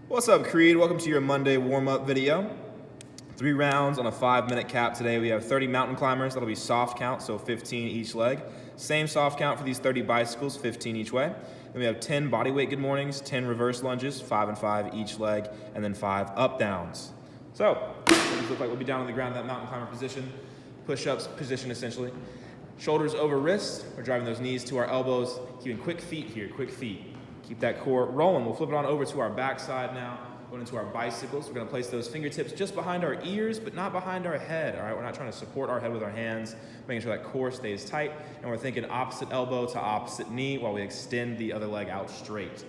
What's up, Creed? Welcome to your Monday warm-up video. 3 rounds on a 5-minute cap today. We have 30 mountain climbers. That'll be soft count, so 15 each leg. Same soft count for these 30 bicycles, 15 each way. Then we have 10 bodyweight good mornings, 10 reverse lunges, 5 and 5 each leg, and then 5 up downs. So, what does it look like? We'll be down on the ground in that mountain climber position, push-ups position essentially. Shoulders over wrists. We're driving those knees to our elbows, keeping quick feet here, quick feet. Keep that core rolling. We'll flip it on over to our backside now, going into our bicycles. We're gonna place those fingertips just behind our ears, but not behind our head, all right? We're not trying to support our head with our hands, making sure that core stays tight, and we're thinking opposite elbow to opposite knee while we extend the other leg out straight.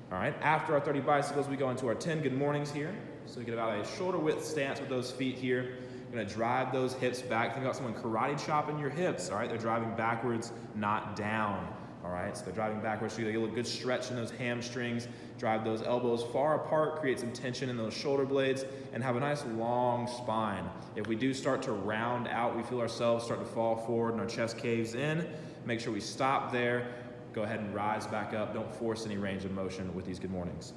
All right, after our 30 bicycles, we go into our 10 good mornings here. So we get about a shoulder width stance with those feet here. You're gonna drive those hips back. Think about someone karate chopping your hips, all right? They're driving backwards, not down. All right, so they're driving backwards, so you get a good stretch in those hamstrings, drive those elbows far apart, create some tension in those shoulder blades, and have a nice long spine. If we do start to round out, we feel ourselves start to fall forward and our chest caves in, make sure we stop there, go ahead and rise back up. Don't force any range of motion with these good mornings.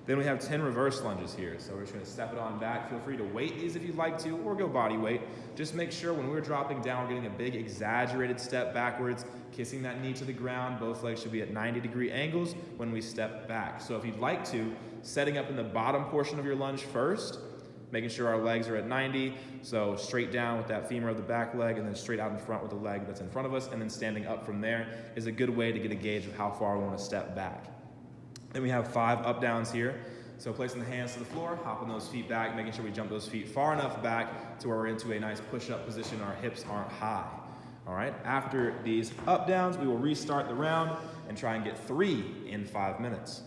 Then we have 10 reverse lunges here. So we're just gonna step it on back. Feel free to weight these if you'd like to, or go body weight. Just make sure when we're dropping down, we're getting a big exaggerated step backwards, kissing that knee to the ground. Both legs should be at 90-degree angles when we step back. So if you'd like to, setting up in the bottom portion of your lunge first, making sure our legs are at 90, so straight down with that femur of the back leg, and then straight out in front with the leg that's in front of us, and then standing up from there is a good way to get a gauge of how far we want to step back. Then we have 5 up downs here. So placing the hands to the floor, hopping those feet back, making sure we jump those feet far enough back to where we're into a nice push-up position, our hips aren't high. All right, after these up downs, we will restart the round and try and get 3 in 5 minutes.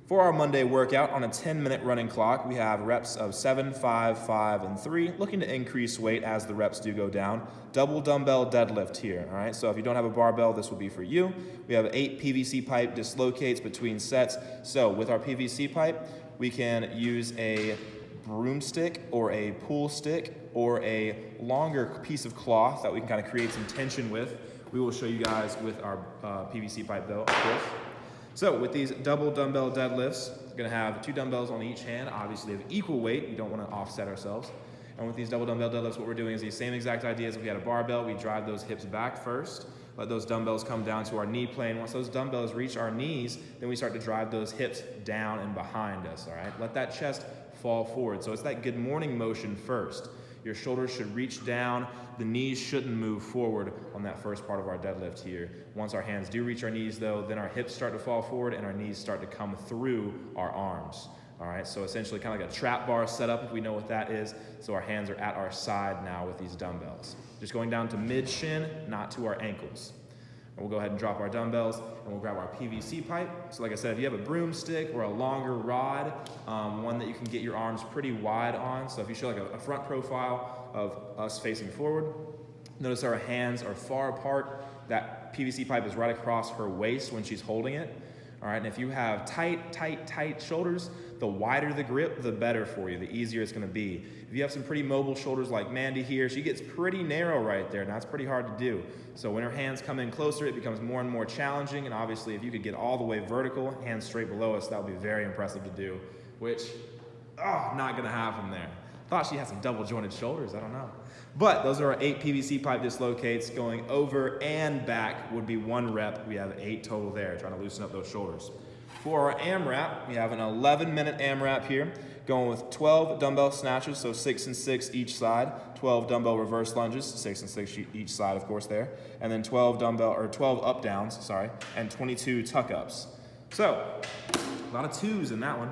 For our Monday workout on a 10-minute running clock, we have reps of 7, 5, 5, and 3, looking to increase weight as the reps do go down. Double dumbbell deadlift here, all right? So if you don't have a barbell, this will be for you. We have 8 PVC pipe dislocates between sets. So with our PVC pipe, we can use a broomstick or a pool stick or a longer piece of cloth that we can kind of create some tension with. We will show you guys with our PVC pipe though, of course. So with these double dumbbell deadlifts, we're gonna have 2 dumbbells on each hand, obviously of equal weight. We don't wanna offset ourselves. And with these double dumbbell deadlifts, what we're doing is the same exact ideas. If we had a barbell, we drive those hips back first, let those dumbbells come down to our knee plane. Once those dumbbells reach our knees, then we start to drive those hips down and behind us, all right? Let that chest fall forward. So it's that good morning motion first. Your shoulders should reach down. The knees shouldn't move forward on that first part of our deadlift here. Once our hands do reach our knees though, then our hips start to fall forward and our knees start to come through our arms. All right, so essentially kind of like a trap bar setup if we know what that is. So our hands are at our side now with these dumbbells. Just going down to mid-shin, not to our ankles. And we'll go ahead and drop our dumbbells and we'll grab our PVC pipe. So like I said, if you have a broomstick or a longer rod, one that you can get your arms pretty wide on. So if you show like a front profile of us facing forward, notice our hands are far apart. That PVC pipe is right across her waist when she's holding it. All right, and if you have tight shoulders, the wider the grip, the better for you, the easier it's gonna be. If you have some pretty mobile shoulders like Mandy here, she gets pretty narrow right there, and that's pretty hard to do. So when her hands come in closer, it becomes more and more challenging, and obviously if you could get all the way vertical, hands straight below us, that would be very impressive to do, which, not gonna happen there. Thought she had some double jointed shoulders, I don't know. But those are our 8 PVC pipe dislocates. Going over and back would be 1 rep. We have 8 total there, trying to loosen up those shoulders. For our AMRAP, we have an 11-minute AMRAP here, going with 12 dumbbell snatches, so 6 and 6 each side, 12 dumbbell reverse lunges, 6 and 6 each side, of course, there, and then 12 up downs, and 22 tuck ups. So, a lot of 2s in that one.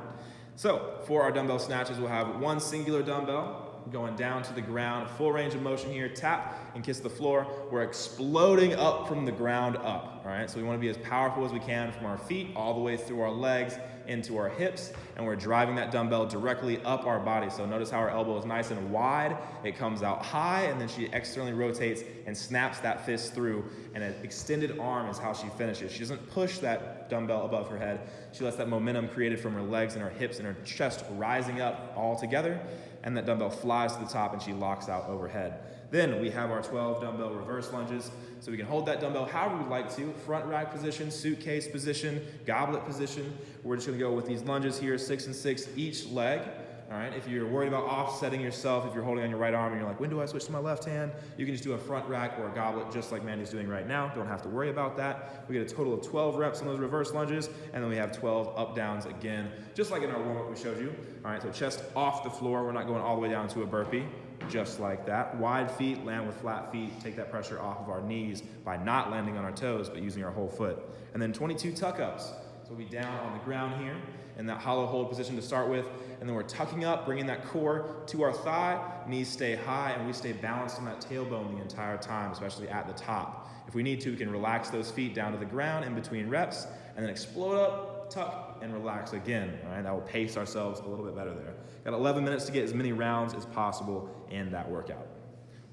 So, for our dumbbell snatches, we'll have 1 singular dumbbell going down to the ground, full range of motion here, tap and kiss the floor. We're exploding up from the ground up, all right? So we wanna be as powerful as we can from our feet all the way through our legs into our hips, and we're driving that dumbbell directly up our body. So notice how our elbow is nice and wide, it comes out high, and then she externally rotates and snaps that fist through, and an extended arm is how she finishes. She doesn't push that dumbbell above her head. She lets that momentum created from her legs and her hips and her chest rising up all together, and that dumbbell flies to the top and she locks out overhead. Then we have our 12 dumbbell reverse lunges. So we can hold that dumbbell however we'd like to, front rack position, suitcase position, goblet position. We're just gonna go with these lunges here, 6 and 6 each leg. All right, if you're worried about offsetting yourself, if you're holding on your right arm and you're like, when do I switch to my left hand? You can just do a front rack or a goblet just like Mandy's doing right now. Don't have to worry about that. We get a total of 12 reps on those reverse lunges, and then we have 12 up downs again, just like in our warm-up we showed you. All right, so chest off the floor. We're not going all the way down to a burpee, just like that. Wide feet, land with flat feet. Take that pressure off of our knees by not landing on our toes, but using our whole foot. And then 22 tuck-ups. So we'll be down on the ground here in that hollow hold position to start with, and then we're tucking up, bringing that core to our thigh, knees stay high, and we stay balanced on that tailbone the entire time, especially at the top. If we need to, we can relax those feet down to the ground in between reps, and then explode up, tuck, and relax again, all right? That will pace ourselves a little bit better there. Got 11 minutes to get as many rounds as possible in that workout.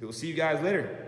We will see you guys later.